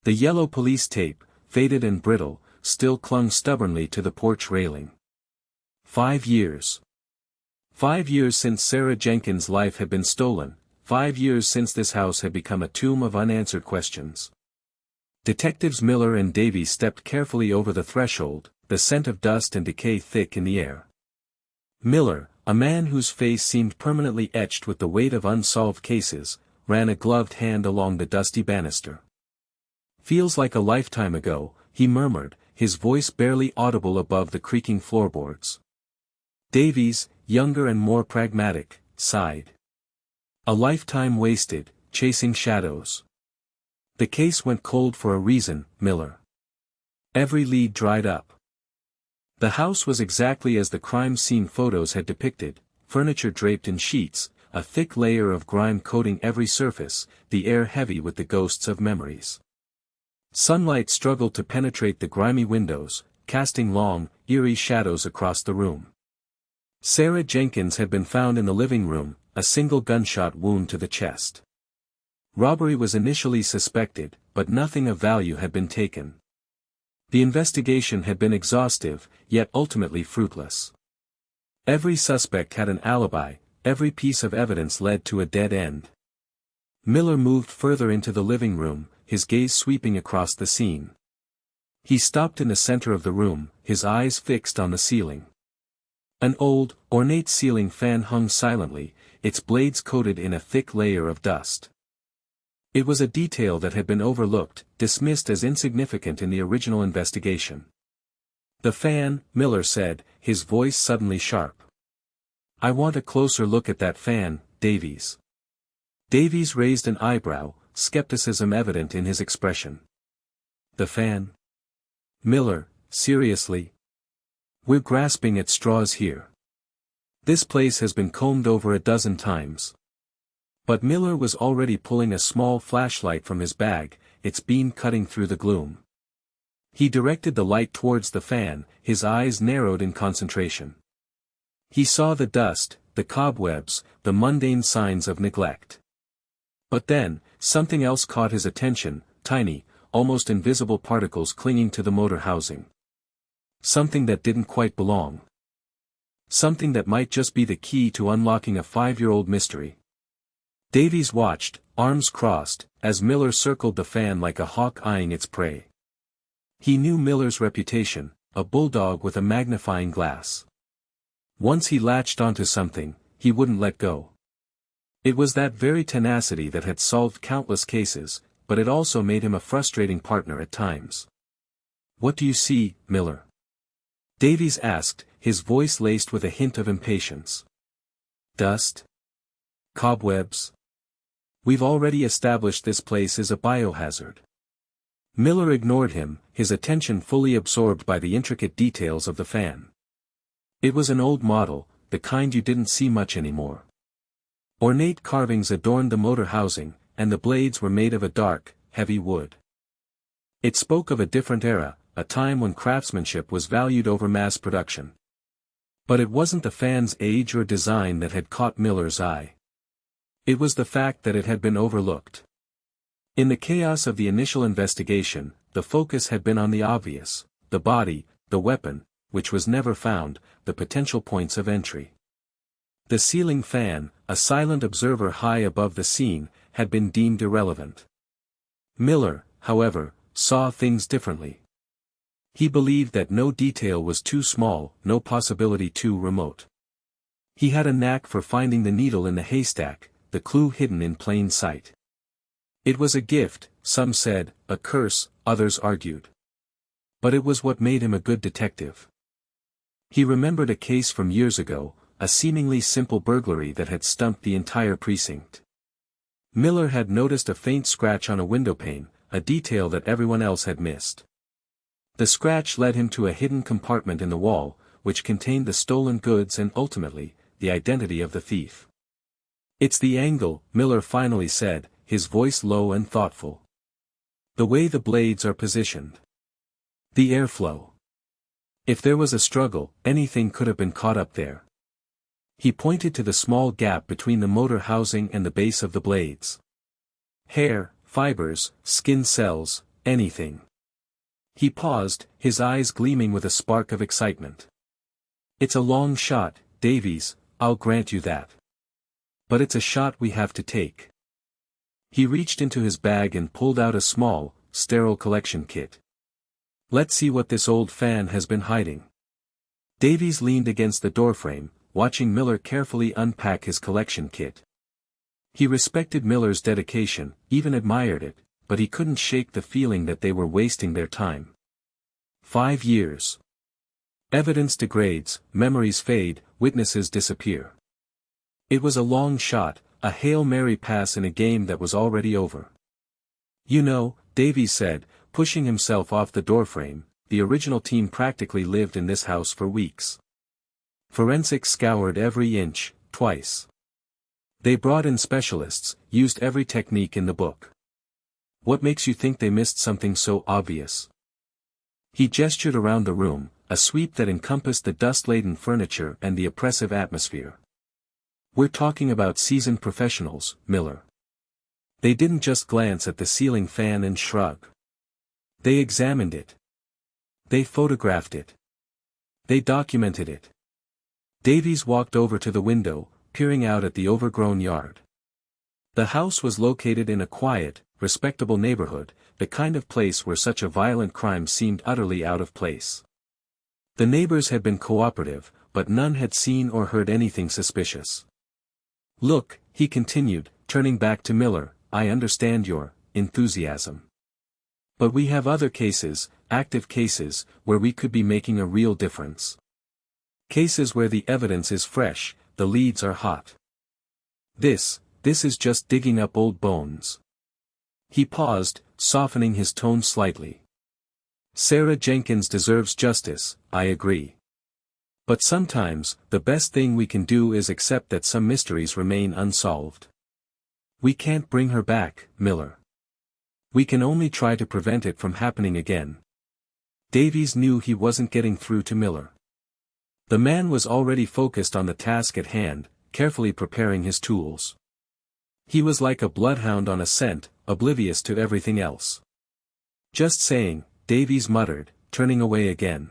The yellow police tape, faded and brittle, still clung stubbornly to the porch railing. 5 years. 5 years since Sarah Jenkins' life had been stolen, 5 years since this house had become a tomb of unanswered questions. Detectives Miller and Davies stepped carefully over the threshold, the scent of dust and decay thick in the air. Miller, a man whose face seemed permanently etched with the weight of unsolved cases, ran a gloved hand along the dusty banister. "Feels like a lifetime ago," he murmured, his voice barely audible above the creaking floorboards. Davies, younger and more pragmatic, sighed. "A lifetime wasted, chasing shadows." "The case went cold for a reason, Miller. Every lead dried up." The house was exactly as the crime scene photos had depicted, furniture draped in sheets, a thick layer of grime coating every surface, the air heavy with the ghosts of memories. Sunlight struggled to penetrate the grimy windows, casting long, eerie shadows across the room. Sarah Jenkins had been found in the living room, a single gunshot wound to the chest. Robbery was initially suspected, but nothing of value had been taken. The investigation had been exhaustive, yet ultimately fruitless. Every suspect had an alibi, every piece of evidence led to a dead end. Miller moved further into the living room, his gaze sweeping across the scene. He stopped in the center of the room, his eyes fixed on the ceiling. An old, ornate ceiling fan hung silently, its blades coated in a thick layer of dust. It was a detail that had been overlooked, dismissed as insignificant in the original investigation. "The fan," Miller said, his voice suddenly sharp. "I want a closer look at that fan, Davies." Davies raised an eyebrow, skepticism evident in his expression. "The fan?" "Miller, seriously? We're grasping at straws here. This place has been combed over a dozen times." But Miller was already pulling a small flashlight from his bag, its beam cutting through the gloom. He directed the light towards the fan, his eyes narrowed in concentration. He saw the dust, the cobwebs, the mundane signs of neglect. But then, something else caught his attention, tiny, almost invisible particles clinging to the motor housing. Something that didn't quite belong. Something that might just be the key to unlocking a 5-year-old mystery. Davies watched, arms crossed, as Miller circled the fan like a hawk eyeing its prey. He knew Miller's reputation, a bulldog with a magnifying glass. Once he latched onto something, he wouldn't let go. It was that very tenacity that had solved countless cases, but it also made him a frustrating partner at times. "What do you see, Miller?" Davies asked, his voice laced with a hint of impatience. "Dust? Cobwebs? We've already established this place is a biohazard." Miller ignored him, his attention fully absorbed by the intricate details of the fan. It was an old model, the kind you didn't see much anymore. Ornate carvings adorned the motor housing, and the blades were made of a dark, heavy wood. It spoke of a different era, a time when craftsmanship was valued over mass production. But it wasn't the fan's age or design that had caught Miller's eye. It was the fact that it had been overlooked. In the chaos of the initial investigation, the focus had been on the obvious, the body, the weapon, which was never found, the potential points of entry. The ceiling fan, a silent observer high above the scene, had been deemed irrelevant. Miller, however, saw things differently. He believed that no detail was too small, no possibility too remote. He had a knack for finding the needle in the haystack, the clue hidden in plain sight. It was a gift, some said, a curse, others argued. But it was what made him a good detective. He remembered a case from years ago, a seemingly simple burglary that had stumped the entire precinct. Miller had noticed a faint scratch on a windowpane, a detail that everyone else had missed. The scratch led him to a hidden compartment in the wall, which contained the stolen goods and ultimately, the identity of the thief. "It's the angle," Miller finally said, his voice low and thoughtful. "The way the blades are positioned. The airflow. If there was a struggle, anything could have been caught up there." He pointed to the small gap between the motor housing and the base of the blades. "Hair, fibers, skin cells, anything. He paused, his eyes gleaming with a spark of excitement. It's a long shot, Davies, I'll grant you that. But it's a shot we have to take. He reached into his bag and pulled out a small, sterile collection kit. Let's see what this old fan has been hiding. Davies leaned against the doorframe, watching Miller carefully unpack his collection kit. He respected Miller's dedication, even admired it, but he couldn't shake the feeling that they were wasting their time. 5 years. Evidence degrades, memories fade, witnesses disappear. It was a long shot, a Hail Mary pass in a game that was already over. You know, Davies said, pushing himself off the doorframe, the original team practically lived in this house for weeks. Forensics scoured every inch, twice. They brought in specialists, used every technique in the book. What makes you think they missed something so obvious? He gestured around the room, a sweep that encompassed the dust-laden furniture and the oppressive atmosphere. We're talking about seasoned professionals, Miller. They didn't just glance at the ceiling fan and shrug. They examined it. They photographed it. They documented it. Davies walked over to the window, peering out at the overgrown yard. The house was located in a quiet, respectable neighborhood, the kind of place where such a violent crime seemed utterly out of place. The neighbors had been cooperative, but none had seen or heard anything suspicious. Look, he continued, turning back to Miller, I understand your enthusiasm. But we have other cases, active cases, where we could be making a real difference. Cases where the evidence is fresh, the leads are hot. This is just digging up old bones. He paused, softening his tone slightly. Sarah Jenkins deserves justice, I agree. But sometimes, the best thing we can do is accept that some mysteries remain unsolved. We can't bring her back, Miller. We can only try to prevent it from happening again. Davies knew he wasn't getting through to Miller. The man was already focused on the task at hand, carefully preparing his tools. He was like a bloodhound on a scent, oblivious to everything else. Just saying, Davies muttered, turning away again.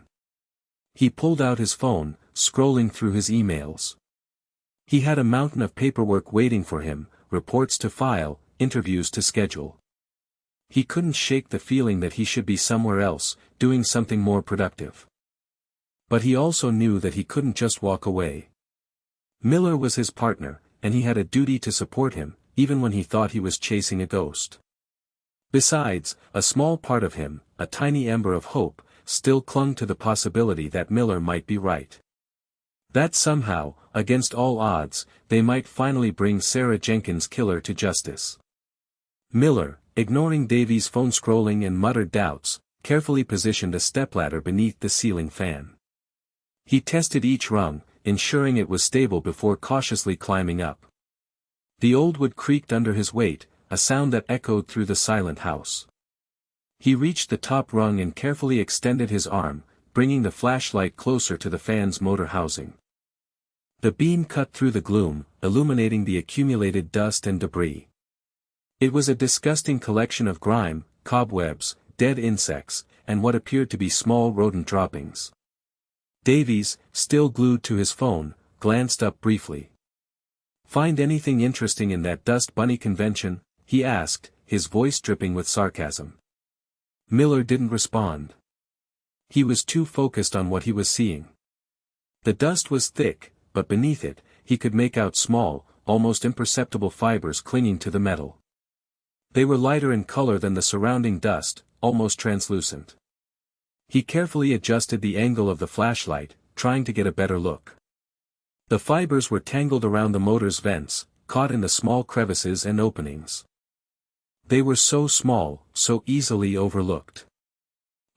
He pulled out his phone, scrolling through his emails. He had a mountain of paperwork waiting for him, reports to file, interviews to schedule. He couldn't shake the feeling that he should be somewhere else, doing something more productive. But he also knew that he couldn't just walk away. Miller was his partner, and he had a duty to support him, even when he thought he was chasing a ghost. Besides, a small part of him, a tiny ember of hope, still clung to the possibility that Miller might be right. That somehow, against all odds, they might finally bring Sarah Jenkins' killer to justice. Miller, ignoring Davies' phone scrolling and muttered doubts, carefully positioned a stepladder beneath the ceiling fan. He tested each rung, ensuring it was stable before cautiously climbing up. The old wood creaked under his weight, a sound that echoed through the silent house. He reached the top rung and carefully extended his arm, bringing the flashlight closer to the fan's motor housing. The beam cut through the gloom, illuminating the accumulated dust and debris. It was a disgusting collection of grime, cobwebs, dead insects, and what appeared to be small rodent droppings. Davies, still glued to his phone, glanced up briefly. Find anything interesting in that dust bunny convention? He asked, his voice dripping with sarcasm. Miller didn't respond. He was too focused on what he was seeing. The dust was thick, but beneath it, he could make out small, almost imperceptible fibers clinging to the metal. They were lighter in color than the surrounding dust, almost translucent. He carefully adjusted the angle of the flashlight, trying to get a better look. The fibers were tangled around the motor's vents, caught in the small crevices and openings. They were so small, so easily overlooked.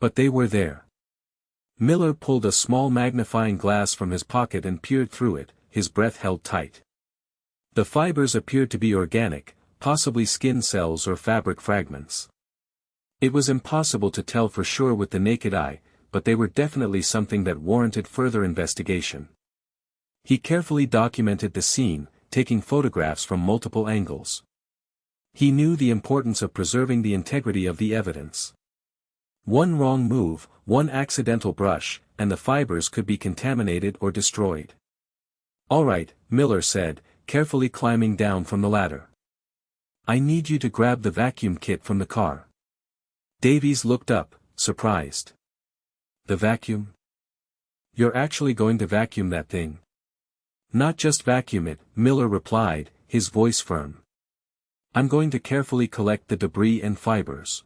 But they were there. Miller pulled a small magnifying glass from his pocket and peered through it, his breath held tight. The fibers appeared to be organic, possibly skin cells or fabric fragments. It was impossible to tell for sure with the naked eye, but they were definitely something that warranted further investigation. He carefully documented the scene, taking photographs from multiple angles. He knew the importance of preserving the integrity of the evidence. One wrong move, one accidental brush, and the fibers could be contaminated or destroyed. "All right," Miller said, carefully climbing down from the ladder. "I need you to grab the vacuum kit from the car." Davies looked up, surprised. "The vacuum? You're actually going to vacuum that thing?" "Not just vacuum it," Miller replied, his voice firm. "I'm going to carefully collect the debris and fibers.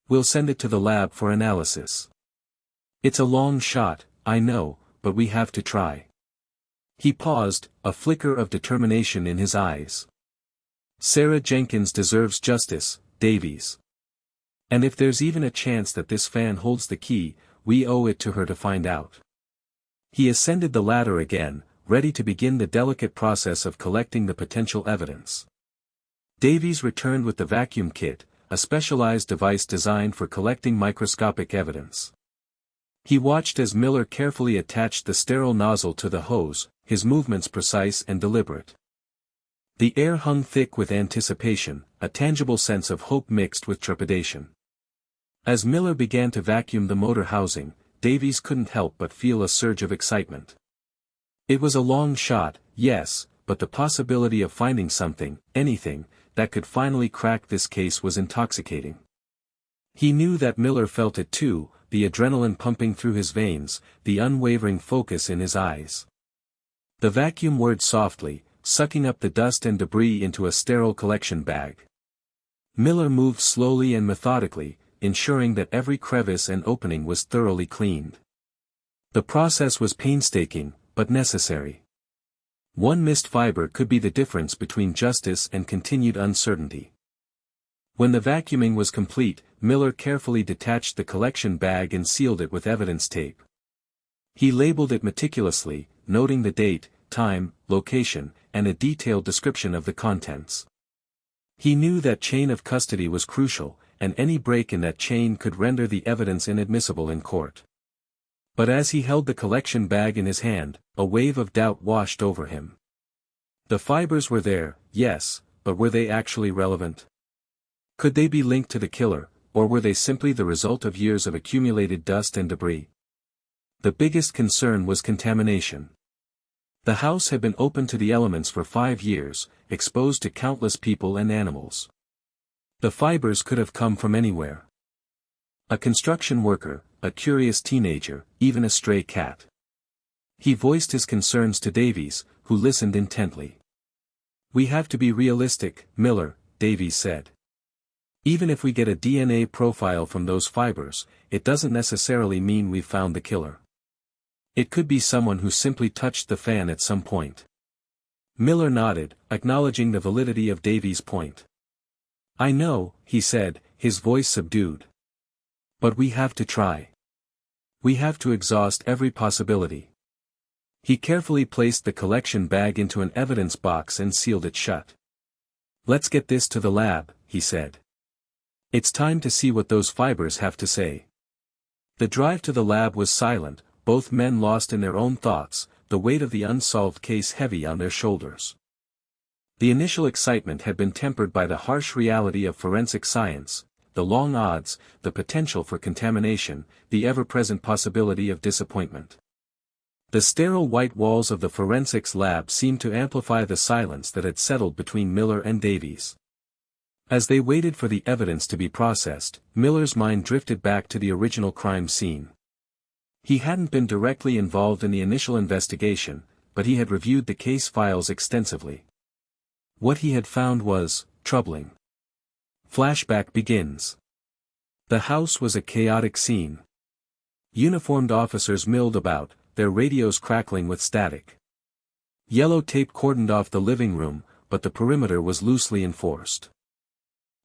We'll send it to the lab for analysis. It's a long shot, I know, but we have to try." He paused, a flicker of determination in his eyes. "Sarah Jenkins deserves justice, Davies. And if there's even a chance that this fan holds the key, we owe it to her to find out." He ascended the ladder again, ready to begin the delicate process of collecting the potential evidence. Davies returned with the vacuum kit, a specialized device designed for collecting microscopic evidence. He watched as Miller carefully attached the sterile nozzle to the hose, his movements precise and deliberate. The air hung thick with anticipation, a tangible sense of hope mixed with trepidation. As Miller began to vacuum the motor housing, Davies couldn't help but feel a surge of excitement. It was a long shot, yes, but the possibility of finding something, anything, that could finally crack this case was intoxicating. He knew that Miller felt it too, the adrenaline pumping through his veins, the unwavering focus in his eyes. The vacuum whirred softly, sucking up the dust and debris into a sterile collection bag. Miller moved slowly and methodically, ensuring that every crevice and opening was thoroughly cleaned. The process was painstaking, but necessary. One missed fiber could be the difference between justice and continued uncertainty. When the vacuuming was complete, Miller carefully detached the collection bag and sealed it with evidence tape. He labeled it meticulously, noting the date, time, location, and a detailed description of the contents. He knew that chain of custody was crucial, and any break in that chain could render the evidence inadmissible in court. But as he held the collection bag in his hand, a wave of doubt washed over him. The fibers were there, yes, but were they actually relevant? Could they be linked to the killer, or were they simply the result of years of accumulated dust and debris? The biggest concern was contamination. The house had been open to the elements for 5 years, exposed to countless people and animals. The fibers could have come from anywhere. A construction worker, a curious teenager, even a stray cat. He voiced his concerns to Davies, who listened intently. "We have to be realistic, Miller," Davies said. "Even if we get a DNA profile from those fibers, it doesn't necessarily mean we've found the killer. It could be someone who simply touched the fan at some point." Miller nodded, acknowledging the validity of Davies' point. "I know," he said, his voice subdued. "But we have to try. We have to exhaust every possibility." He carefully placed the collection bag into an evidence box and sealed it shut. "Let's get this to the lab," he said. "It's time to see what those fibers have to say." The drive to the lab was silent, both men lost in their own thoughts, the weight of the unsolved case heavy on their shoulders. The initial excitement had been tempered by the harsh reality of forensic science, the long odds, the potential for contamination, the ever-present possibility of disappointment. The sterile white walls of the forensics lab seemed to amplify the silence that had settled between Miller and Davies. As they waited for the evidence to be processed, Miller's mind drifted back to the original crime scene. He hadn't been directly involved in the initial investigation, but he had reviewed the case files extensively. What he had found was troubling. Flashback begins. The house was a chaotic scene. Uniformed officers milled about, their radios crackling with static. Yellow tape cordoned off the living room, but the perimeter was loosely enforced.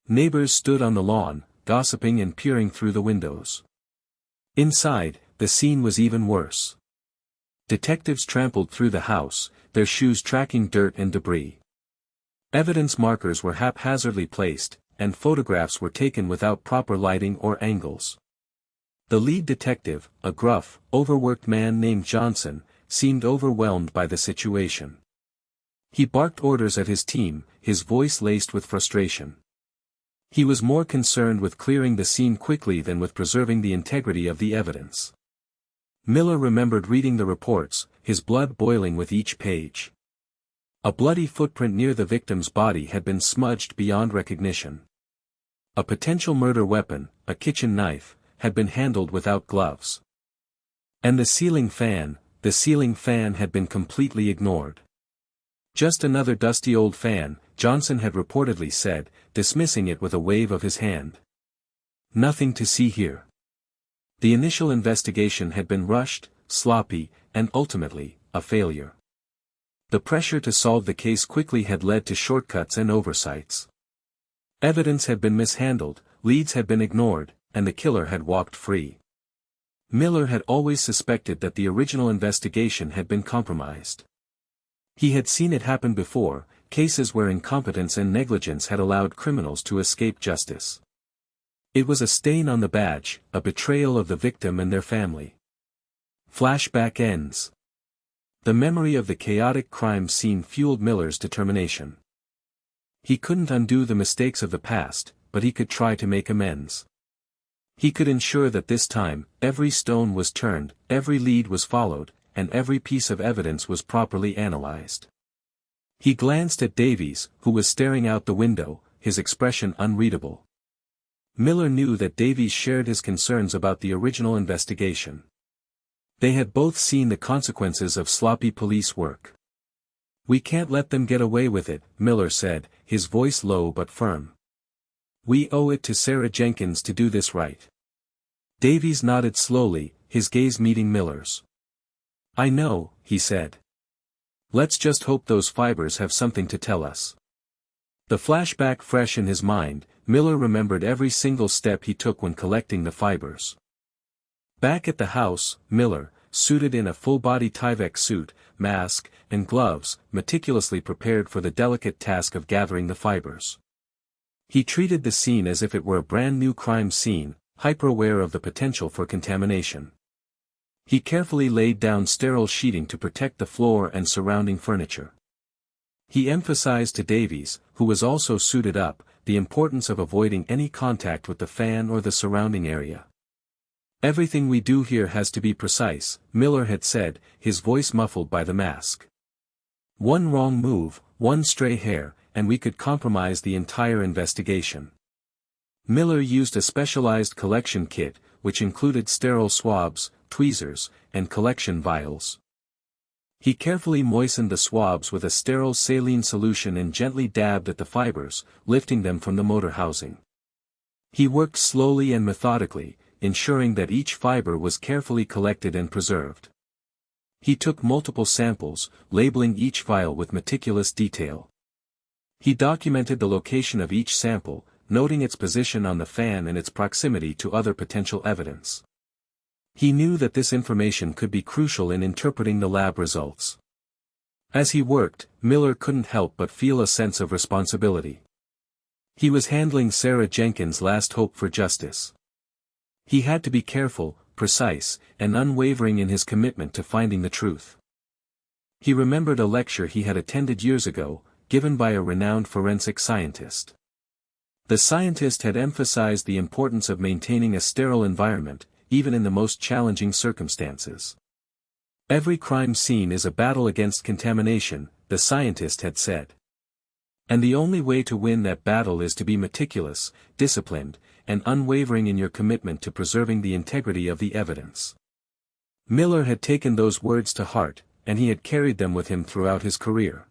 Neighbors stood on the lawn, gossiping and peering through the windows. Inside, the scene was even worse. Detectives trampled through the house, their shoes tracking dirt and debris. Evidence markers were haphazardly placed, and photographs were taken without proper lighting or angles. The lead detective, a gruff, overworked man named Johnson, seemed overwhelmed by the situation. He barked orders at his team, his voice laced with frustration. He was more concerned with clearing the scene quickly than with preserving the integrity of the evidence. Miller remembered reading the reports, his blood boiling with each page. A bloody footprint near the victim's body had been smudged beyond recognition. A potential murder weapon, a kitchen knife, had been handled without gloves. And the ceiling fan had been completely ignored. Just another dusty old fan, Johnson had reportedly said, dismissing it with a wave of his hand. Nothing to see here. The initial investigation had been rushed, sloppy, and ultimately, a failure. The pressure to solve the case quickly had led to shortcuts and oversights. Evidence had been mishandled, leads had been ignored, and the killer had walked free. Miller had always suspected that the original investigation had been compromised. He had seen it happen before, cases where incompetence and negligence had allowed criminals to escape justice. It was a stain on the badge, a betrayal of the victim and their family. Flashback ends. The memory of the chaotic crime scene fueled Miller's determination. He couldn't undo the mistakes of the past, but he could try to make amends. He could ensure that this time, every stone was turned, every lead was followed, and every piece of evidence was properly analyzed. He glanced at Davies, who was staring out the window, his expression unreadable. Miller knew that Davies shared his concerns about the original investigation. They had both seen the consequences of sloppy police work. "We can't let them get away with it," Miller said, his voice low but firm. "We owe it to Sarah Jenkins to do this right." Davies nodded slowly, his gaze meeting Miller's. "I know," he said. "Let's just hope those fibers have something to tell us." The flashback fresh in his mind, Miller remembered every single step he took when collecting the fibers. Back at the house, Miller, suited in a full-body Tyvek suit, mask, and gloves, meticulously prepared for the delicate task of gathering the fibers. He treated the scene as if it were a brand-new crime scene, hyper-aware of the potential for contamination. He carefully laid down sterile sheeting to protect the floor and surrounding furniture. He emphasized to Davies, who was also suited up, the importance of avoiding any contact with the fan or the surrounding area. "Everything we do here has to be precise," Miller had said, his voice muffled by the mask. "One wrong move, one stray hair, and we could compromise the entire investigation." Miller used a specialized collection kit, which included sterile swabs, tweezers, and collection vials. He carefully moistened the swabs with a sterile saline solution and gently dabbed at the fibers, lifting them from the motor housing. He worked slowly and methodically, ensuring that each fiber was carefully collected and preserved. He took multiple samples, labeling each vial with meticulous detail. He documented the location of each sample, noting its position on the fan and its proximity to other potential evidence. He knew that this information could be crucial in interpreting the lab results. As he worked, Miller couldn't help but feel a sense of responsibility. He was handling Sarah Jenkins' last hope for justice. He had to be careful, precise, and unwavering in his commitment to finding the truth. He remembered a lecture he had attended years ago, given by a renowned forensic scientist. The scientist had emphasized the importance of maintaining a sterile environment, even in the most challenging circumstances. "Every crime scene is a battle against contamination," the scientist had said. "And the only way to win that battle is to be meticulous, disciplined, and unwavering in your commitment to preserving the integrity of the evidence." Miller had taken those words to heart, and he had carried them with him throughout his career.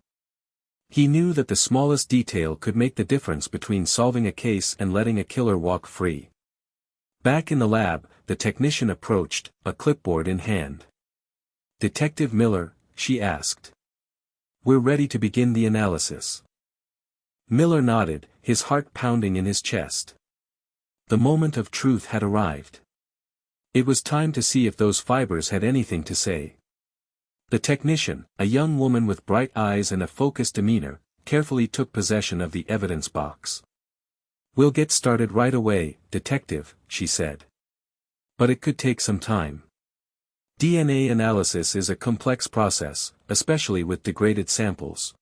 He knew that the smallest detail could make the difference between solving a case and letting a killer walk free. Back in the lab, the technician approached, a clipboard in hand. "Detective Miller," she asked. "We're ready to begin the analysis." Miller nodded, his heart pounding in his chest. The moment of truth had arrived. It was time to see if those fibers had anything to say. The technician, a young woman with bright eyes and a focused demeanor, carefully took possession of the evidence box. "We'll get started right away, Detective," she said. "But it could take some time. DNA analysis is a complex process, especially with degraded samples."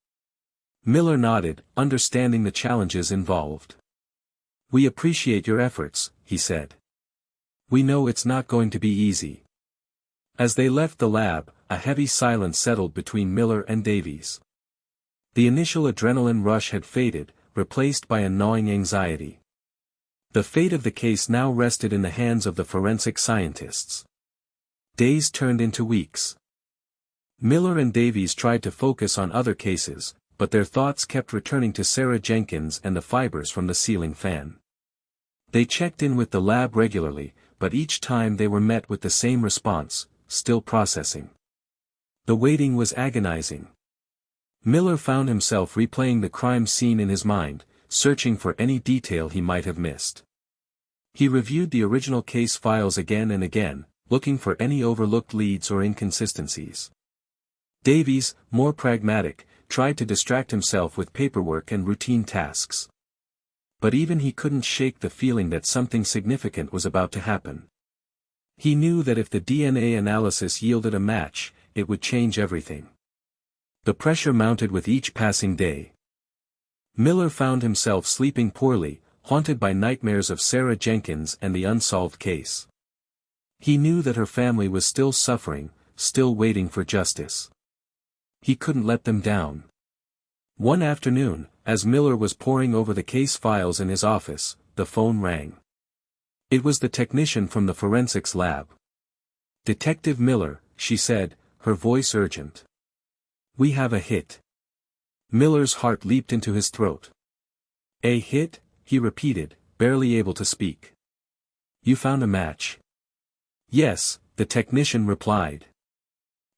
Miller nodded, understanding the challenges involved. "We appreciate your efforts," he said. "We know it's not going to be easy." As they left the lab, a heavy silence settled between Miller and Davies. The initial adrenaline rush had faded, replaced by a gnawing anxiety. The fate of the case now rested in the hands of the forensic scientists. Days turned into weeks. Miller and Davies tried to focus on other cases, but their thoughts kept returning to Sarah Jenkins and the fibers from the ceiling fan. They checked in with the lab regularly, but each time they were met with the same response: still processing. The waiting was agonizing. Miller found himself replaying the crime scene in his mind, searching for any detail he might have missed. He reviewed the original case files again and again, looking for any overlooked leads or inconsistencies. Davies, more pragmatic, tried to distract himself with paperwork and routine tasks. But even he couldn't shake the feeling that something significant was about to happen. He knew that if the DNA analysis yielded a match, it would change everything. The pressure mounted with each passing day. Miller found himself sleeping poorly, haunted by nightmares of Sarah Jenkins and the unsolved case. He knew that her family was still suffering, still waiting for justice. He couldn't let them down. One afternoon, as Miller was poring over the case files in his office, the phone rang. It was the technician from the forensics lab. "Detective Miller," she said, her voice urgent. "We have a hit." Miller's heart leaped into his throat. "A hit?" he repeated, barely able to speak. "You found a match?" "Yes," the technician replied.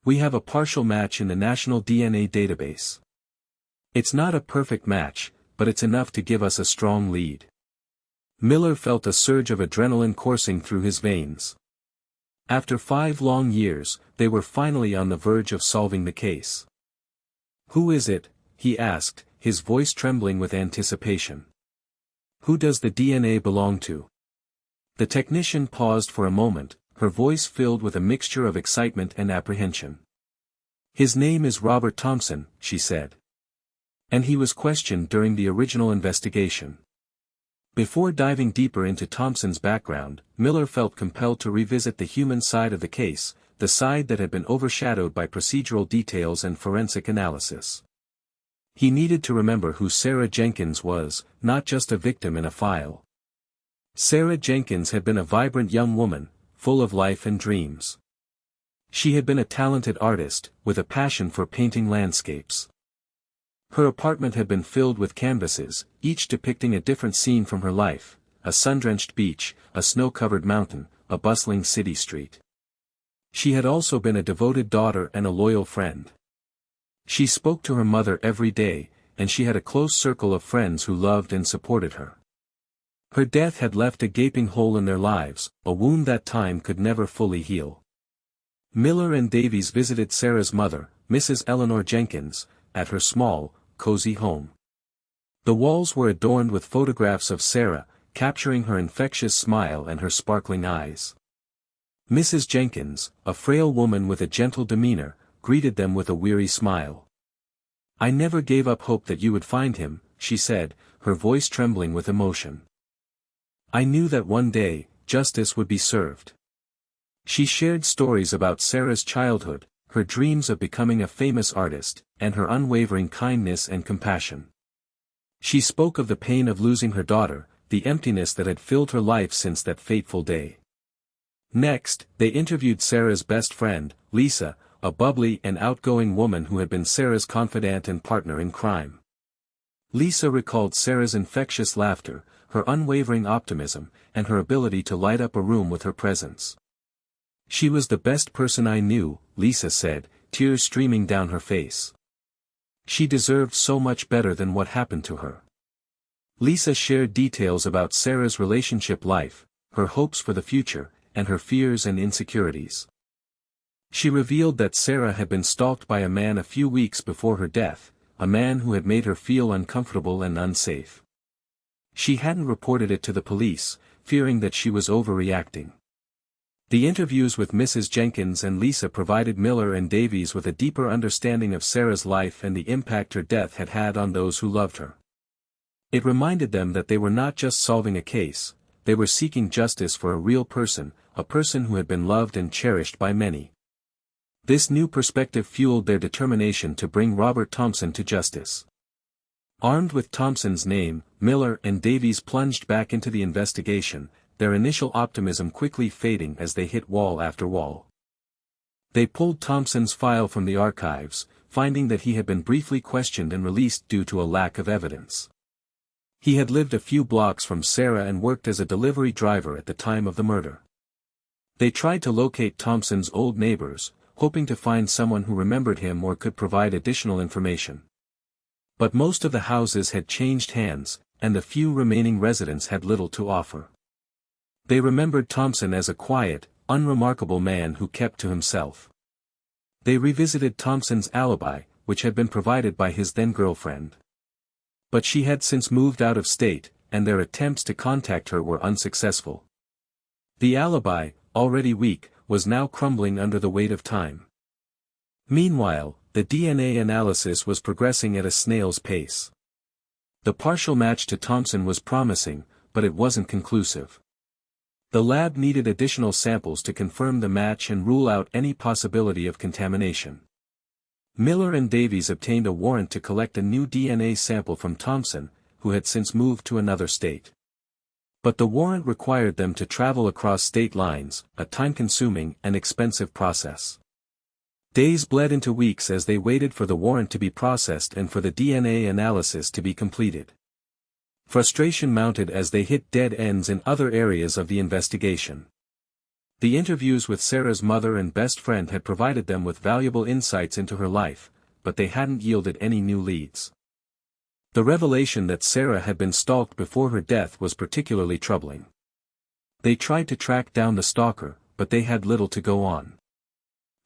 "We have a partial match in the National DNA database. It's not a perfect match, but it's enough to give us a strong lead." Miller felt a surge of adrenaline coursing through his veins. After 5 long years, they were finally on the verge of solving the case. "Who is it?" he asked, his voice trembling with anticipation. "Who does the DNA belong to?" The technician paused for a moment, her voice filled with a mixture of excitement and apprehension. "His name is Robert Thompson," she said. "And he was questioned during the original investigation." Before diving deeper into Thompson's background, Miller felt compelled to revisit the human side of the case, the side that had been overshadowed by procedural details and forensic analysis. He needed to remember who Sarah Jenkins was, not just a victim in a file. Sarah Jenkins had been a vibrant young woman, full of life and dreams. She had been a talented artist, with a passion for painting landscapes. Her apartment had been filled with canvases, each depicting a different scene from her life: a sun-drenched beach, a snow-covered mountain, a bustling city street. She had also been a devoted daughter and a loyal friend. She spoke to her mother every day, and she had a close circle of friends who loved and supported her. Her death had left a gaping hole in their lives, a wound that time could never fully heal. Miller and Davies visited Sarah's mother, Mrs. Eleanor Jenkins, at her small, cozy home. The walls were adorned with photographs of Sarah, capturing her infectious smile and her sparkling eyes. Mrs. Jenkins, a frail woman with a gentle demeanor, greeted them with a weary smile. "I never gave up hope that you would find him," she said, her voice trembling with emotion. "I knew that one day, justice would be served." She shared stories about Sarah's childhood, her dreams of becoming a famous artist, and her unwavering kindness and compassion. She spoke of the pain of losing her daughter, the emptiness that had filled her life since that fateful day. Next, they interviewed Sarah's best friend, Lisa, a bubbly and outgoing woman who had been Sarah's confidant and partner in crime. Lisa recalled Sarah's infectious laughter, her unwavering optimism, and her ability to light up a room with her presence. "She was the best person I knew," Lisa said, tears streaming down her face. "She deserved so much better than what happened to her." Lisa shared details about Sarah's relationship life, her hopes for the future, and her fears and insecurities. She revealed that Sarah had been stalked by a man a few weeks before her death, a man who had made her feel uncomfortable and unsafe. She hadn't reported it to the police, fearing that she was overreacting. The interviews with Mrs. Jenkins and Lisa provided Miller and Davies with a deeper understanding of Sarah's life and the impact her death had had on those who loved her. It reminded them that they were not just solving a case, they were seeking justice for a real person, a person who had been loved and cherished by many. This new perspective fueled their determination to bring Robert Thompson to justice. Armed with Thompson's name, Miller and Davies plunged back into the investigation, their initial optimism quickly fading as they hit wall after wall. They pulled Thompson's file from the archives, finding that he had been briefly questioned and released due to a lack of evidence. He had lived a few blocks from Sarah and worked as a delivery driver at the time of the murder. They tried to locate Thompson's old neighbors, hoping to find someone who remembered him or could provide additional information. But most of the houses had changed hands, and the few remaining residents had little to offer. They remembered Thompson as a quiet, unremarkable man who kept to himself. They revisited Thompson's alibi, which had been provided by his then-girlfriend. But she had since moved out of state, and their attempts to contact her were unsuccessful. The alibi, already weak, was now crumbling under the weight of time. Meanwhile, the DNA analysis was progressing at a snail's pace. The partial match to Thompson was promising, but it wasn't conclusive. The lab needed additional samples to confirm the match and rule out any possibility of contamination. Miller and Davies obtained a warrant to collect a new DNA sample from Thompson, who had since moved to another state. But the warrant required them to travel across state lines, a time-consuming and expensive process. Days bled into weeks as they waited for the warrant to be processed and for the DNA analysis to be completed. Frustration mounted as they hit dead ends in other areas of the investigation. The interviews with Sarah's mother and best friend had provided them with valuable insights into her life, but they hadn't yielded any new leads. The revelation that Sarah had been stalked before her death was particularly troubling. They tried to track down the stalker, but they had little to go on.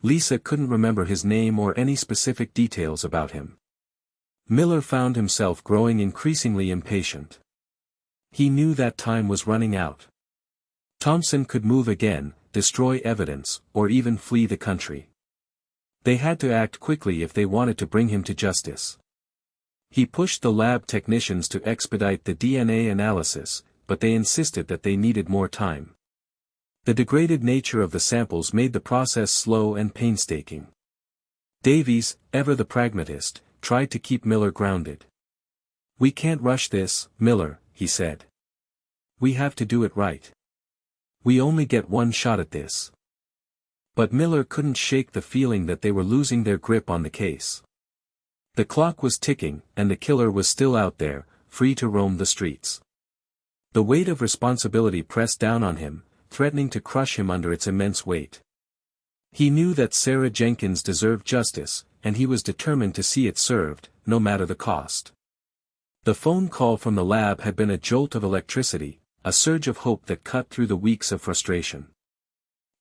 Lisa couldn't remember his name or any specific details about him. Miller found himself growing increasingly impatient. He knew that time was running out. Thompson could move again, destroy evidence, or even flee the country. They had to act quickly if they wanted to bring him to justice. He pushed the lab technicians to expedite the DNA analysis, but they insisted that they needed more time. The degraded nature of the samples made the process slow and painstaking. Davies, ever the pragmatist, tried to keep Miller grounded. "We can't rush this, Miller," he said. "We have to do it right. We only get one shot at this." But Miller couldn't shake the feeling that they were losing their grip on the case. The clock was ticking, and the killer was still out there, free to roam the streets. The weight of responsibility pressed down on him, threatening to crush him under its immense weight. He knew that Sarah Jenkins deserved justice, and he was determined to see it served, no matter the cost. The phone call from the lab had been a jolt of electricity, a surge of hope that cut through the weeks of frustration.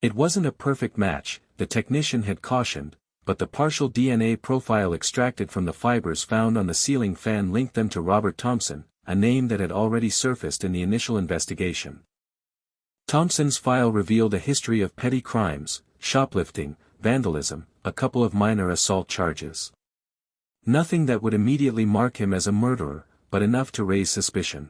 It wasn't a perfect match, the technician had cautioned, but the partial DNA profile extracted from the fibers found on the ceiling fan linked them to Robert Thompson, a name that had already surfaced in the initial investigation. Thompson's file revealed a history of petty crimes, shoplifting, vandalism, a couple of minor assault charges. Nothing that would immediately mark him as a murderer, but enough to raise suspicion.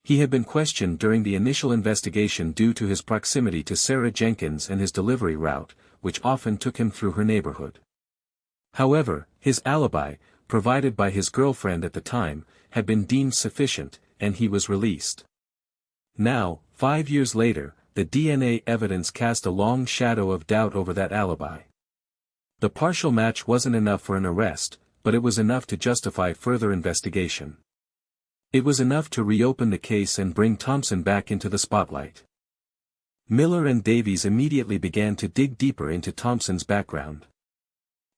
He had been questioned during the initial investigation due to his proximity to Sarah Jenkins and his delivery route, which often took him through her neighborhood. However, his alibi, provided by his girlfriend at the time, had been deemed sufficient, and he was released. Now, 5 years later, the DNA evidence cast a long shadow of doubt over that alibi. The partial match wasn't enough for an arrest, but it was enough to justify further investigation. It was enough to reopen the case and bring Thompson back into the spotlight. Miller and Davies immediately began to dig deeper into Thompson's background.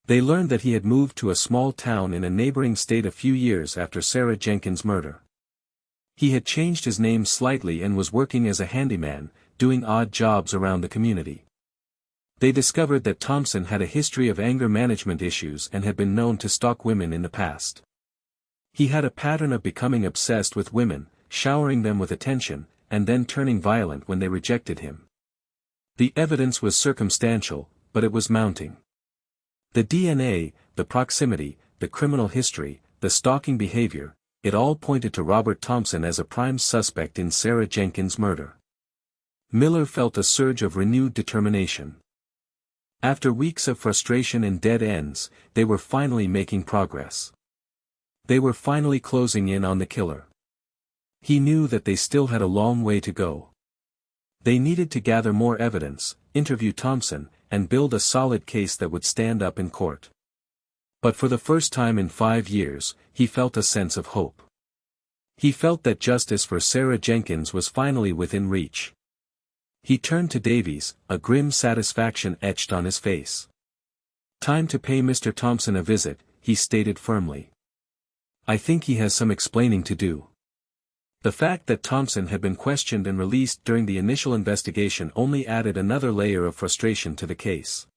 They learned that he had moved to a small town in a neighboring state a few years after Sarah Jenkins' murder. He had changed his name slightly and was working as a handyman, doing odd jobs around the community. They discovered that Thompson had a history of anger management issues and had been known to stalk women in the past. He had a pattern of becoming obsessed with women, showering them with attention, and then turning violent when they rejected him. The evidence was circumstantial, but it was mounting. The DNA, the proximity, the criminal history, the stalking behavior, it all pointed to Robert Thompson as a prime suspect in Sarah Jenkins' murder. Miller felt a surge of renewed determination. After weeks of frustration and dead ends, they were finally making progress. They were finally closing in on the killer. He knew that they still had a long way to go. They needed to gather more evidence, interview Thompson, and build a solid case that would stand up in court. But for the first time in 5 years, he felt a sense of hope. He felt that justice for Sarah Jenkins was finally within reach. He turned to Davies, a grim satisfaction etched on his face. "Time to pay Mr. Thompson a visit," he stated firmly. "I think he has some explaining to do." The fact that Thompson had been questioned and released during the initial investigation only added another layer of frustration to the case.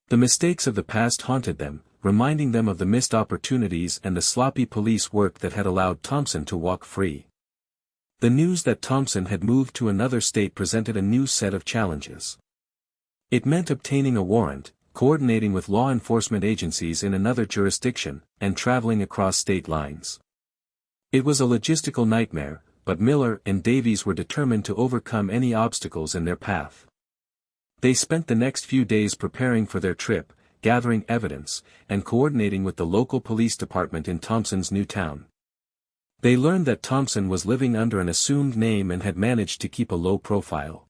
The mistakes of the past haunted them, reminding them of the missed opportunities and the sloppy police work that had allowed Thompson to walk free. The news that Thompson had moved to another state presented a new set of challenges. It meant obtaining a warrant, coordinating with law enforcement agencies in another jurisdiction, and traveling across state lines. It was a logistical nightmare, but Miller and Davies were determined to overcome any obstacles in their path. They spent the next few days preparing for their trip, gathering evidence, and coordinating with the local police department in Thompson's new town. They learned that Thompson was living under an assumed name and had managed to keep a low profile.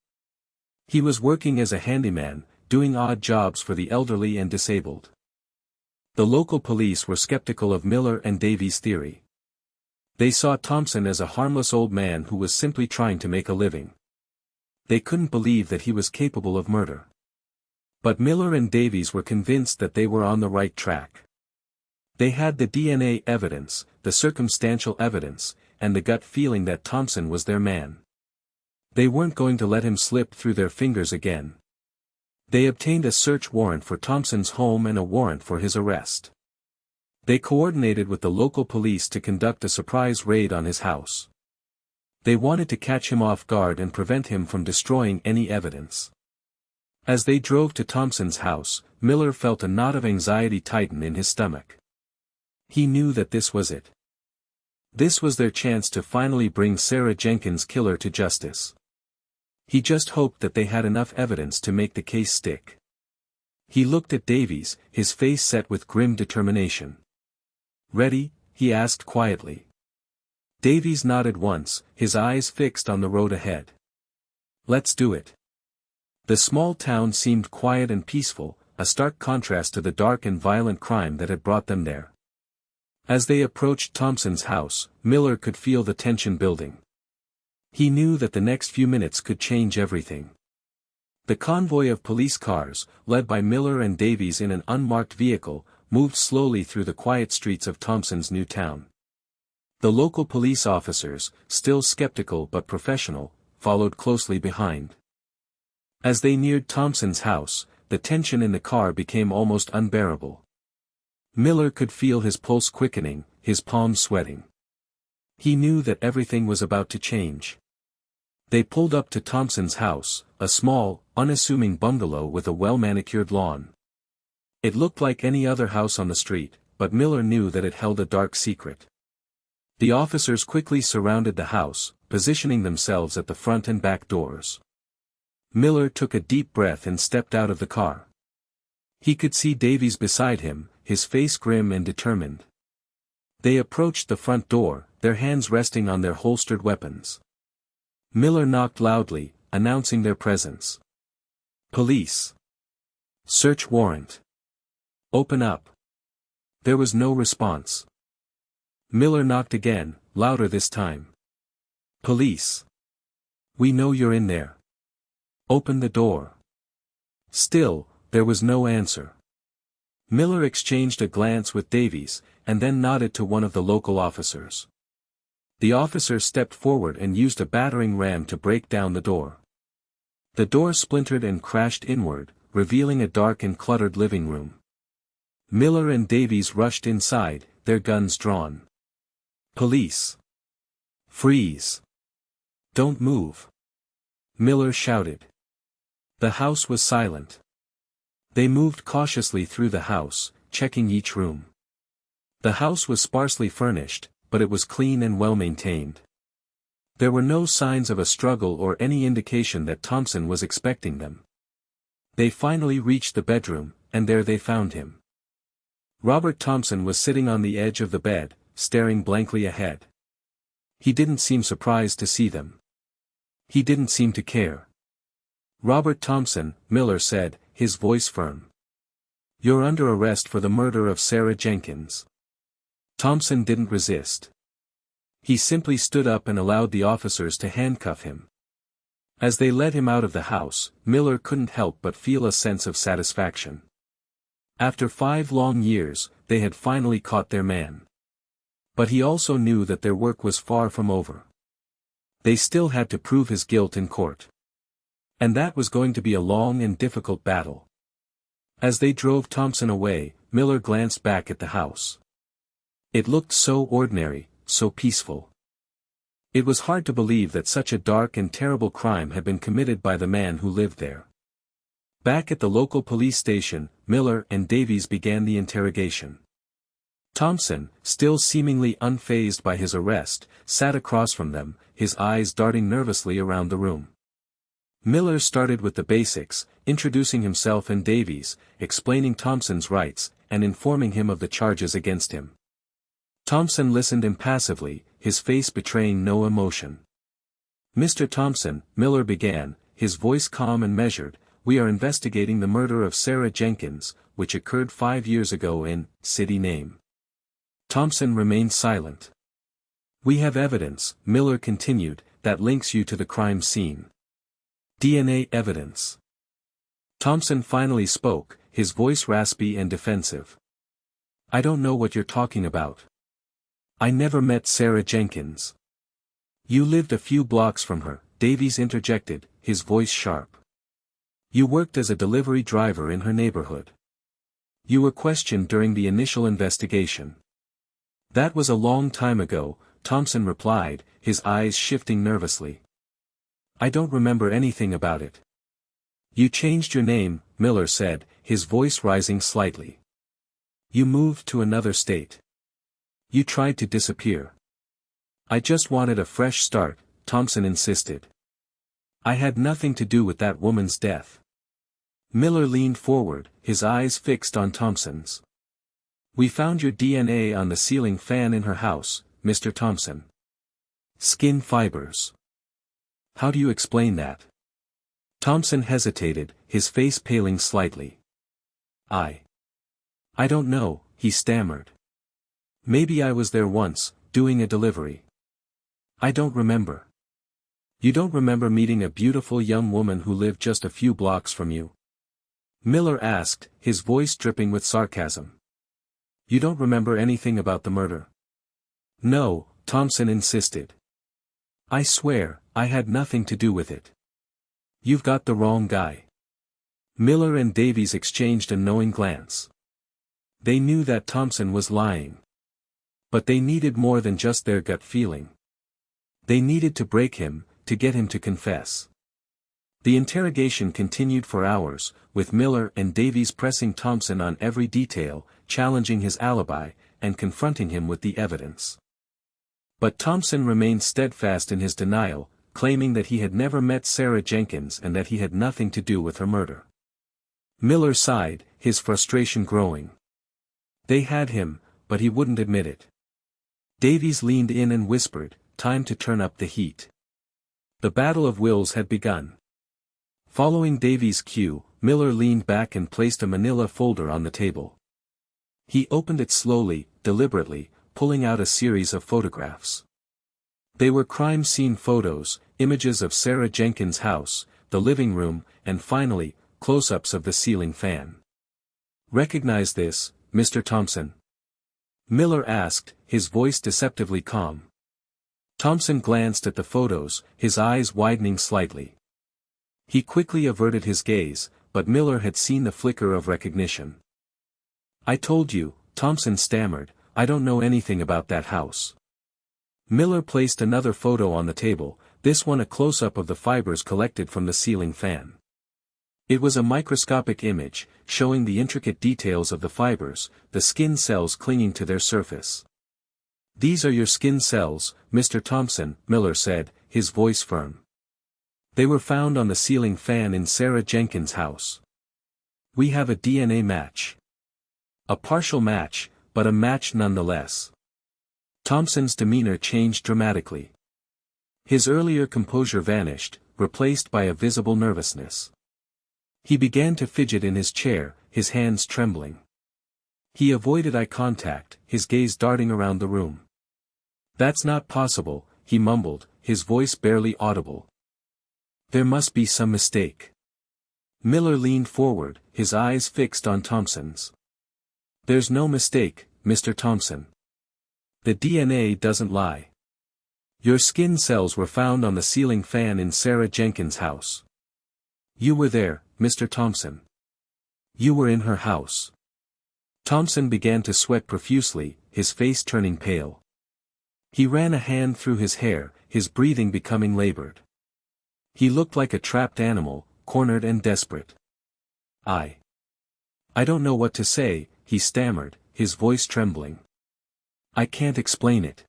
He was working as a handyman, doing odd jobs for the elderly and disabled. The local police were skeptical of Miller and Davies' theory. They saw Thompson as a harmless old man who was simply trying to make a living. They couldn't believe that he was capable of murder. But Miller and Davies were convinced that they were on the right track. They had the DNA evidence, the circumstantial evidence, and the gut feeling that Thompson was their man. They weren't going to let him slip through their fingers again. They obtained a search warrant for Thompson's home and a warrant for his arrest. They coordinated with the local police to conduct a surprise raid on his house. They wanted to catch him off guard and prevent him from destroying any evidence. As they drove to Thompson's house, Miller felt a knot of anxiety tighten in his stomach. He knew that this was it. This was their chance to finally bring Sarah Jenkins' killer to justice. He just hoped that they had enough evidence to make the case stick. He looked at Davies, his face set with grim determination. "Ready?" he asked quietly. Davies nodded once, his eyes fixed on the road ahead. "Let's do it." The small town seemed quiet and peaceful, a stark contrast to the dark and violent crime that had brought them there. As they approached Thompson's house, Miller could feel the tension building. He knew that the next few minutes could change everything. The convoy of police cars, led by Miller and Davies in an unmarked vehicle, moved slowly through the quiet streets of Thompson's new town. The local police officers, still skeptical but professional, followed closely behind. As they neared Thompson's house, the tension in the car became almost unbearable. Miller could feel his pulse quickening, his palms sweating. He knew that everything was about to change. They pulled up to Thompson's house, a small, unassuming bungalow with a well-manicured lawn. It looked like any other house on the street, but Miller knew that it held a dark secret. The officers quickly surrounded the house, positioning themselves at the front and back doors. Miller took a deep breath and stepped out of the car. He could see Davies beside him, his face grim and determined. They approached the front door, their hands resting on their holstered weapons. Miller knocked loudly, announcing their presence. "Police. Search warrant. Open up." There was no response. Miller knocked again, louder this time. "Police. We know you're in there. Open the door." Still, there was no answer. Miller exchanged a glance with Davies, and then nodded to one of the local officers. The officer stepped forward and used a battering ram to break down the door. The door splintered and crashed inward, revealing a dark and cluttered living room. Miller and Davies rushed inside, their guns drawn. "Police. Freeze. Don't move," Miller shouted. The house was silent. They moved cautiously through the house, checking each room. The house was sparsely furnished, but it was clean and well maintained. There were no signs of a struggle or any indication that Thompson was expecting them. They finally reached the bedroom, and there they found him. Robert Thompson was sitting on the edge of the bed, staring blankly ahead. He didn't seem surprised to see them. He didn't seem to care. "Robert Thompson," Miller said, his voice firm. "You're under arrest for the murder of Sarah Jenkins." Thompson didn't resist. He simply stood up and allowed the officers to handcuff him. As they led him out of the house, Miller couldn't help but feel a sense of satisfaction. After 5 long years, they had finally caught their man. But he also knew that their work was far from over. They still had to prove his guilt in court. And that was going to be a long and difficult battle. As they drove Thompson away, Miller glanced back at the house. It looked so ordinary, so peaceful. It was hard to believe that such a dark and terrible crime had been committed by the man who lived there. Back at the local police station, Miller and Davies began the interrogation. Thompson, still seemingly unfazed by his arrest, sat across from them, his eyes darting nervously around the room. Miller started with the basics, introducing himself and Davies, explaining Thompson's rights, and informing him of the charges against him. Thompson listened impassively, his face betraying no emotion. "Mr. Thompson," Miller began, his voice calm and measured, "we are investigating the murder of Sarah Jenkins, which occurred 5 years ago in, city name." Thompson remained silent. "We have evidence," Miller continued, "that links you to the crime scene. DNA evidence." Thompson finally spoke, his voice raspy and defensive. "I don't know what you're talking about. I never met Sarah Jenkins." "You lived a few blocks from her," Davies interjected, his voice sharp. "You worked as a delivery driver in her neighborhood. You were questioned during the initial investigation." "That was a long time ago," Thompson replied, his eyes shifting nervously. "I don't remember anything about it." "You changed your name," Miller said, his voice rising slightly. "You moved to another state. You tried to disappear." "I just wanted a fresh start," Thompson insisted. "I had nothing to do with that woman's death." Miller leaned forward, his eyes fixed on Thompson's. "We found your DNA on the ceiling fan in her house, Mr. Thompson. Skin fibers. How do you explain that?" Thompson hesitated, his face paling slightly. I don't know," he stammered. "Maybe I was there once, doing a delivery. I don't remember." "You don't remember meeting a beautiful young woman who lived just a few blocks from you?" Miller asked, his voice dripping with sarcasm. "You don't remember anything about the murder?" "No," Thompson insisted. "I swear, I had nothing to do with it." "You've got the wrong guy." Miller and Davies exchanged a knowing glance. They knew that Thompson was lying. But they needed more than just their gut feeling. They needed to break him, to get him to confess. The interrogation continued for hours, with Miller and Davies pressing Thompson on every detail, challenging his alibi, and confronting him with the evidence. But Thompson remained steadfast in his denial, claiming that he had never met Sarah Jenkins and that he had nothing to do with her murder. Miller sighed, his frustration growing. They had him, but he wouldn't admit it. Davies leaned in and whispered, "Time to turn up the heat." The battle of wills had begun. Following Davies' cue, Miller leaned back and placed a manila folder on the table. He opened it slowly, deliberately, pulling out a series of photographs. They were crime scene photos, images of Sarah Jenkins' house, the living room, and finally, close-ups of the ceiling fan. "Recognize this, Mr. Thompson?" Miller asked, his voice deceptively calm. Thompson glanced at the photos, his eyes widening slightly. He quickly averted his gaze, but Miller had seen the flicker of recognition. "I told you," Thompson stammered, "I don't know anything about that house." Miller placed another photo on the table, this one a close-up of the fibers collected from the ceiling fan. It was a microscopic image, showing the intricate details of the fibers, the skin cells clinging to their surface. "These are your skin cells, Mr. Thompson," Miller said, his voice firm. "They were found on the ceiling fan in Sarah Jenkins' house. We have a DNA match. A partial match, but a match nonetheless." Thompson's demeanor changed dramatically. His earlier composure vanished, replaced by a visible nervousness. He began to fidget in his chair, his hands trembling. He avoided eye contact, his gaze darting around the room. "That's not possible," he mumbled, his voice barely audible. "There must be some mistake." Miller leaned forward, his eyes fixed on Thompson's. "There's no mistake, Mr. Thompson. The DNA doesn't lie. Your skin cells were found on the ceiling fan in Sarah Jenkins' house. You were there, Mr. Thompson. You were in her house." Thompson began to sweat profusely, his face turning pale. He ran a hand through his hair, his breathing becoming labored. He looked like a trapped animal, cornered and desperate. I don't know what to say," he stammered, his voice trembling. "I can't explain it."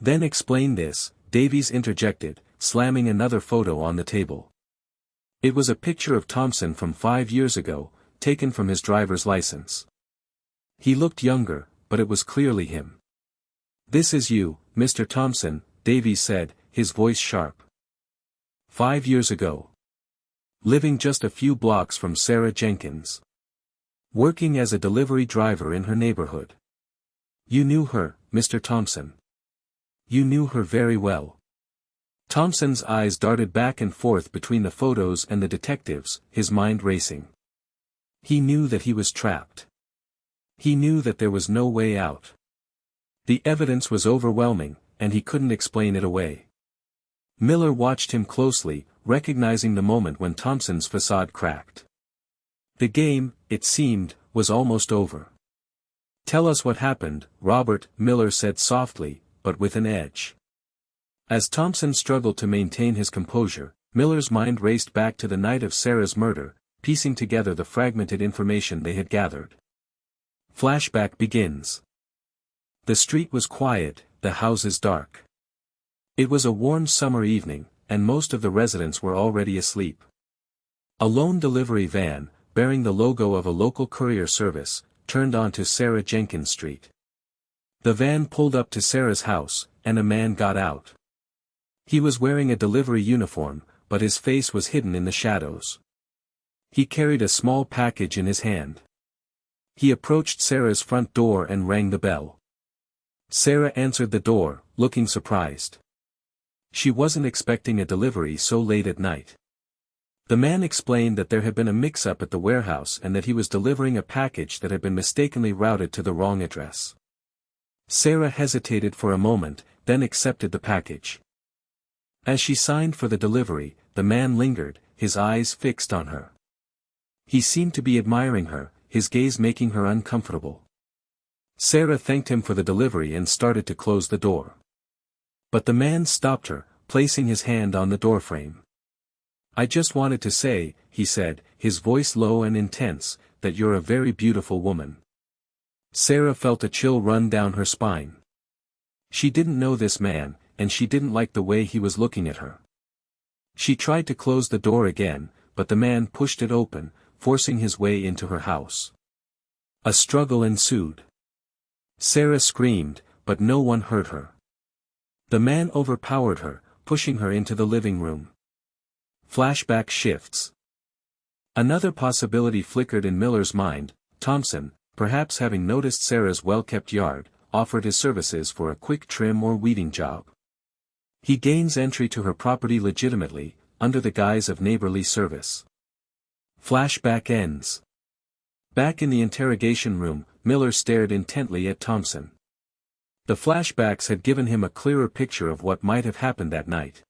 "Then explain this," Davies interjected, slamming another photo on the table. It was a picture of Thompson from 5 years ago, taken from his driver's license. He looked younger, but it was clearly him. "This is you, Mr. Thompson," Davies said, his voice sharp. 5 years ago. Living just a few blocks from Sarah Jenkins. Working as a delivery driver in her neighborhood. You knew her, Mr. Thompson. You knew her very well." Thompson's eyes darted back and forth between the photos and the detectives, his mind racing. He knew that he was trapped. He knew that there was no way out. The evidence was overwhelming, and he couldn't explain it away. Miller watched him closely, recognizing the moment when Thompson's facade cracked. The game, it seemed, was almost over. "Tell us what happened, Robert," Miller said softly, but with an edge. As Thompson struggled to maintain his composure, Miller's mind raced back to the night of Sarah's murder, piecing together the fragmented information they had gathered. Flashback begins. The street was quiet, the houses dark. It was a warm summer evening, and most of the residents were already asleep. A lone delivery van, bearing the logo of a local courier service, turned onto Sarah Jenkins Street. The van pulled up to Sarah's house, and a man got out. He was wearing a delivery uniform, but his face was hidden in the shadows. He carried a small package in his hand. He approached Sarah's front door and rang the bell. Sarah answered the door, looking surprised. She wasn't expecting a delivery so late at night. The man explained that there had been a mix-up at the warehouse and that he was delivering a package that had been mistakenly routed to the wrong address. Sarah hesitated for a moment, then accepted the package. As she signed for the delivery, the man lingered, his eyes fixed on her. He seemed to be admiring her, his gaze making her uncomfortable. Sarah thanked him for the delivery and started to close the door. But the man stopped her, placing his hand on the doorframe. "I just wanted to say," he said, his voice low and intense, "that you're a very beautiful woman." Sarah felt a chill run down her spine. She didn't know this man, and she didn't like the way he was looking at her. She tried to close the door again, but the man pushed it open, forcing his way into her house. A struggle ensued. Sarah screamed, but no one heard her. The man overpowered her, pushing her into the living room. Flashback shifts. Another possibility flickered in Miller's mind. Thompson, perhaps having noticed Sarah's well-kept yard, offered his services for a quick trim or weeding job. He gains entry to her property legitimately, under the guise of neighborly service. Flashback ends. Back in the interrogation room, Miller stared intently at Thompson. The flashbacks had given him a clearer picture of what might have happened that night.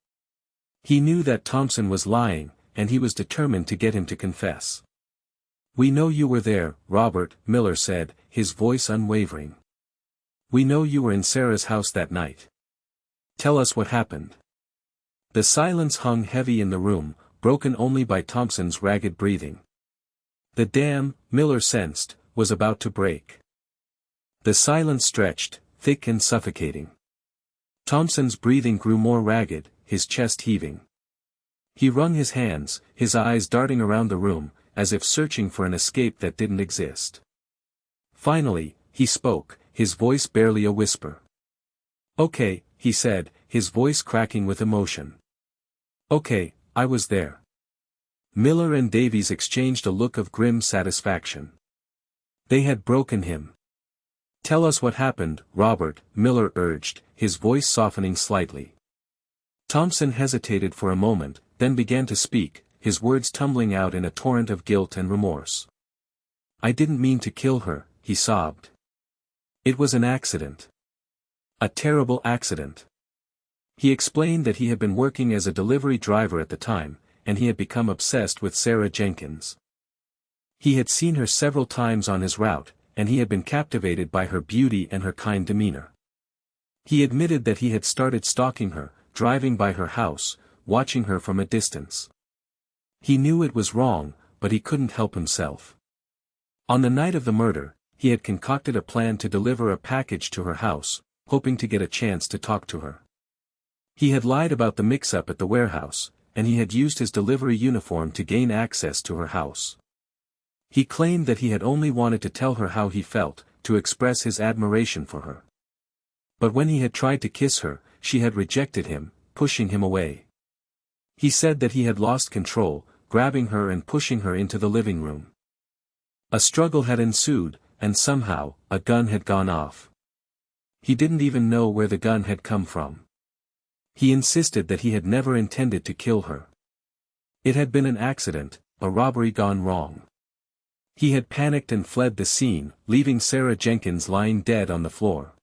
He knew that Thompson was lying, and he was determined to get him to confess. "We know you were there, Robert," Miller said, his voice unwavering. "We know you were in Sarah's house that night. Tell us what happened." The silence hung heavy in the room, broken only by Thompson's ragged breathing. The dam, Miller sensed, was about to break. The silence stretched, thick and suffocating. Thompson's breathing grew more ragged, his chest heaving. He wrung his hands, his eyes darting around the room, as if searching for an escape that didn't exist. Finally, he spoke, his voice barely a whisper. "Okay," he said, his voice cracking with emotion. "Okay, I was there." Miller and Davies exchanged a look of grim satisfaction. They had broken him. "Tell us what happened, Robert," Miller urged, his voice softening slightly. Thompson hesitated for a moment, then began to speak, his words tumbling out in a torrent of guilt and remorse. "I didn't mean to kill her," he sobbed. "It was an accident. A terrible accident." He explained that he had been working as a delivery driver at the time, and he had become obsessed with Sarah Jenkins. He had seen her several times on his route, and he had been captivated by her beauty and her kind demeanor. He admitted that he had started stalking her, driving by her house, watching her from a distance. He knew it was wrong, but he couldn't help himself. On the night of the murder, he had concocted a plan to deliver a package to her house, hoping to get a chance to talk to her. He had lied about the mix-up at the warehouse, and he had used his delivery uniform to gain access to her house. He claimed that he had only wanted to tell her how he felt, to express his admiration for her. But when he had tried to kiss her, she had rejected him, pushing him away. He said that he had lost control, grabbing her and pushing her into the living room. A struggle had ensued, and somehow, a gun had gone off. He didn't even know where the gun had come from. He insisted that he had never intended to kill her. It had been an accident, a robbery gone wrong. He had panicked and fled the scene, leaving Sarah Jenkins lying dead on the floor.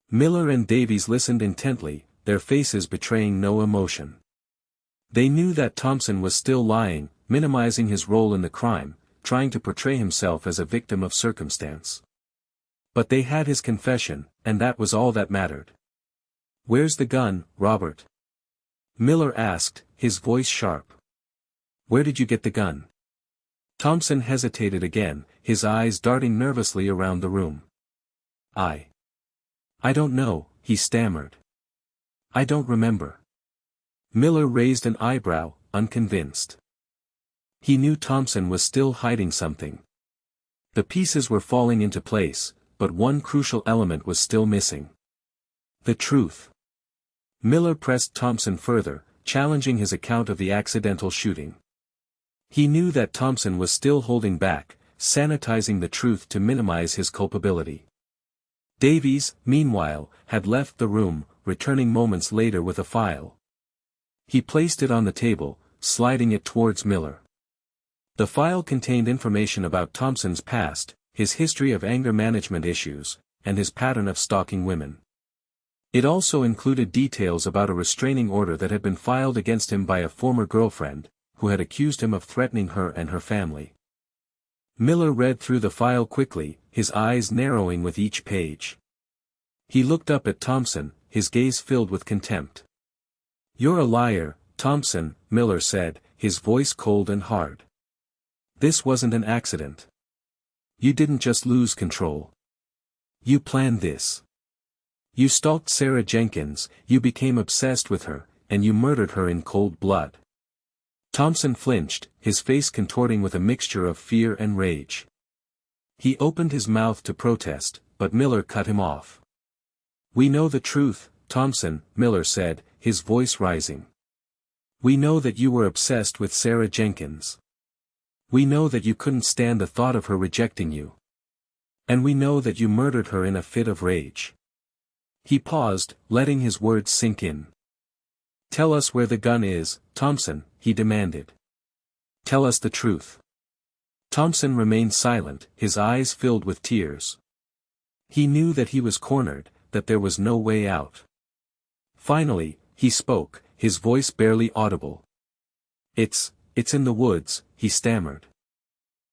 Miller and Davies listened intently, their faces betraying no emotion. They knew that Thompson was still lying, minimizing his role in the crime, trying to portray himself as a victim of circumstance. But they had his confession, and that was all that mattered. "Where's the gun, Robert?" Miller asked, his voice sharp. "Where did you get the gun?" Thompson hesitated again, his eyes darting nervously around the room. I don't know," he stammered. "I don't remember." Miller raised an eyebrow, unconvinced. He knew Thompson was still hiding something. The pieces were falling into place, but one crucial element was still missing. The truth. Miller pressed Thompson further, challenging his account of the accidental shooting. He knew that Thompson was still holding back, sanitizing the truth to minimize his culpability. Davies, meanwhile, had left the room, returning moments later with a file. He placed it on the table, sliding it towards Miller. The file contained information about Thompson's past, his history of anger management issues, and his pattern of stalking women. It also included details about a restraining order that had been filed against him by a former girlfriend, who had accused him of threatening her and her family. Miller read through the file quickly, his eyes narrowing with each page. He looked up at Thompson, his gaze filled with contempt. "You're a liar, Thompson," Miller said, his voice cold and hard. "This wasn't an accident. You didn't just lose control. You planned this. You stalked Sarah Jenkins, you became obsessed with her, and you murdered her in cold blood." Thompson flinched, his face contorting with a mixture of fear and rage. He opened his mouth to protest, but Miller cut him off. "We know the truth, Thompson," Miller said, his voice rising. "We know that you were obsessed with Sarah Jenkins. We know that you couldn't stand the thought of her rejecting you. And we know that you murdered her in a fit of rage." He paused, letting his words sink in. "Tell us where the gun is, Thompson," he demanded. "Tell us the truth." Thompson remained silent, his eyes filled with tears. He knew that he was cornered, that there was no way out. Finally, he spoke, his voice barely audible. It's in the woods," he stammered.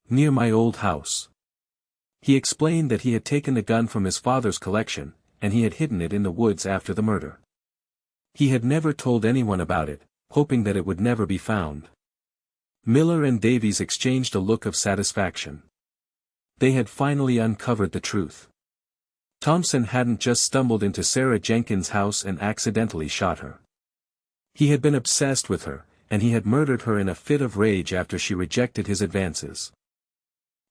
"Near my old house." He explained that he had taken the gun from his father's collection, and he had hidden it in the woods after the murder. He had never told anyone about it, hoping that it would never be found. Miller and Davies exchanged a look of satisfaction. They had finally uncovered the truth. Thompson hadn't just stumbled into Sarah Jenkins' house and accidentally shot her. He had been obsessed with her, and he had murdered her in a fit of rage after she rejected his advances.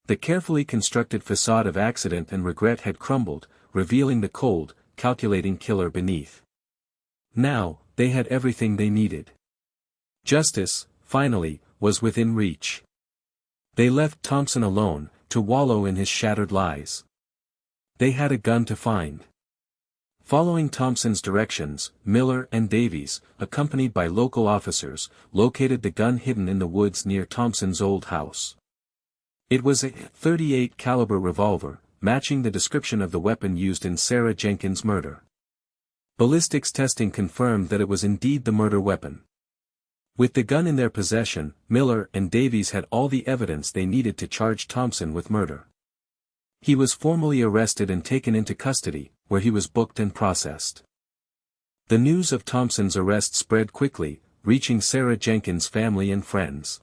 The carefully constructed facade of accident and regret had crumbled, revealing the cold, calculating killer beneath. Now, they had everything they needed. Justice, finally, was within reach. They left Thompson alone, to wallow in his shattered lies. They had a gun to find. Following Thompson's directions, Miller and Davies, accompanied by local officers, located the gun hidden in the woods near Thompson's old house. It was a .38 caliber revolver, matching the description of the weapon used in Sarah Jenkins' murder. Ballistics testing confirmed that it was indeed the murder weapon. With the gun in their possession, Miller and Davies had all the evidence they needed to charge Thompson with murder. He was formally arrested and taken into custody, where he was booked and processed. The news of Thompson's arrest spread quickly, reaching Sarah Jenkins' family and friends.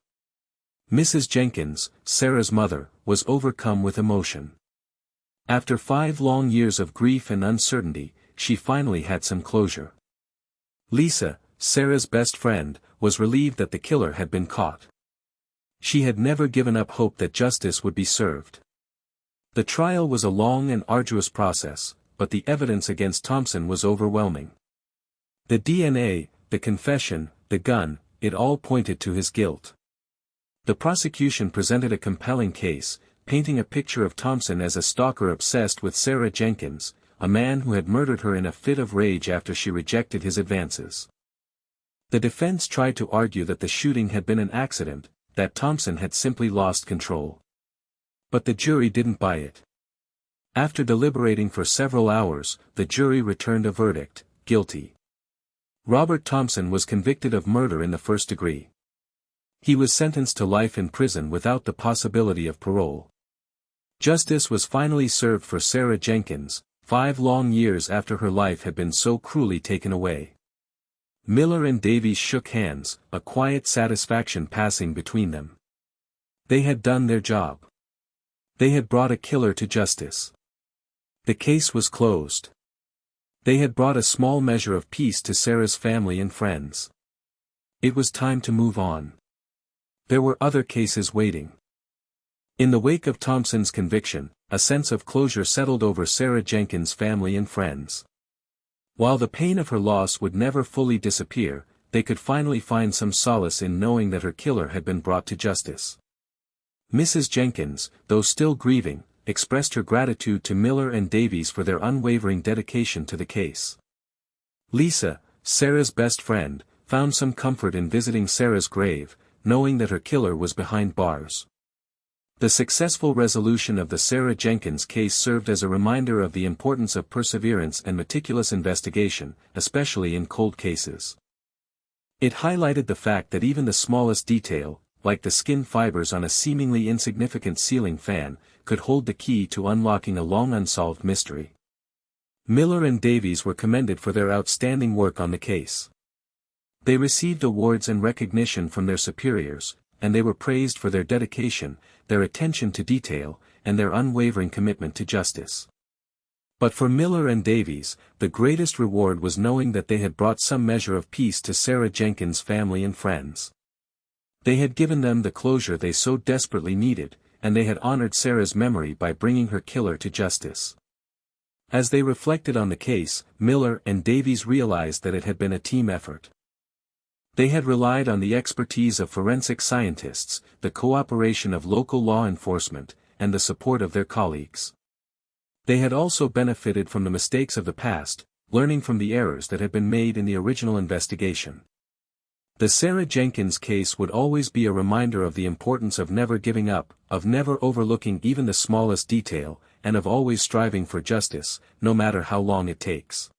Mrs. Jenkins, Sarah's mother, was overcome with emotion. After 5 long years of grief and uncertainty, she finally had some closure. Lisa, Sarah's best friend, was relieved that the killer had been caught. She had never given up hope that justice would be served. The trial was a long and arduous process, but the evidence against Thompson was overwhelming. The DNA, the confession, the gun, it all pointed to his guilt. The prosecution presented a compelling case, painting a picture of Thompson as a stalker obsessed with Sarah Jenkins, a man who had murdered her in a fit of rage after she rejected his advances. The defense tried to argue that the shooting had been an accident, that Thompson had simply lost control. But the jury didn't buy it. After deliberating for several hours, the jury returned a verdict, guilty. Robert Thompson was convicted of murder in the first degree. He was sentenced to life in prison without the possibility of parole. Justice was finally served for Sarah Jenkins, 5 long years after her life had been so cruelly taken away. Miller and Davies shook hands, a quiet satisfaction passing between them. They had done their job. They had brought a killer to justice. The case was closed. They had brought a small measure of peace to Sarah's family and friends. It was time to move on. There were other cases waiting. In the wake of Thompson's conviction, a sense of closure settled over Sarah Jenkins' family and friends. While the pain of her loss would never fully disappear, they could finally find some solace in knowing that her killer had been brought to justice. Mrs. Jenkins, though still grieving, expressed her gratitude to Miller and Davies for their unwavering dedication to the case. Lisa, Sarah's best friend, found some comfort in visiting Sarah's grave, knowing that her killer was behind bars. The successful resolution of the Sarah Jenkins case served as a reminder of the importance of perseverance and meticulous investigation, especially in cold cases. It highlighted the fact that even the smallest detail, like the skin fibers on a seemingly insignificant ceiling fan, could hold the key to unlocking a long unsolved mystery. Miller and Davies were commended for their outstanding work on the case. They received awards and recognition from their superiors, and they were praised for their dedication, their attention to detail, and their unwavering commitment to justice. But for Miller and Davies, the greatest reward was knowing that they had brought some measure of peace to Sarah Jenkins' family and friends. They had given them the closure they so desperately needed, and they had honored Sarah's memory by bringing her killer to justice. As they reflected on the case, Miller and Davies realized that it had been a team effort. They had relied on the expertise of forensic scientists, the cooperation of local law enforcement, and the support of their colleagues. They had also benefited from the mistakes of the past, learning from the errors that had been made in the original investigation. The Sarah Jenkins case would always be a reminder of the importance of never giving up, of never overlooking even the smallest detail, and of always striving for justice, no matter how long it takes.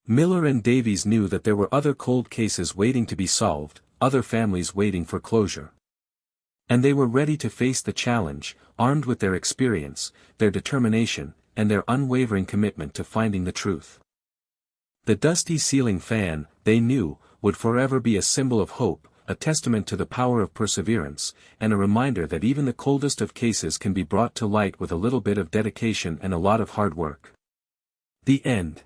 Miller and Davies knew that there were other cold cases waiting to be solved, other families waiting for closure. And they were ready to face the challenge, armed with their experience, their determination, and their unwavering commitment to finding the truth. The dusty ceiling fan, they knew, would forever be a symbol of hope, a testament to the power of perseverance, and a reminder that even the coldest of cases can be brought to light with a little bit of dedication and a lot of hard work. The end.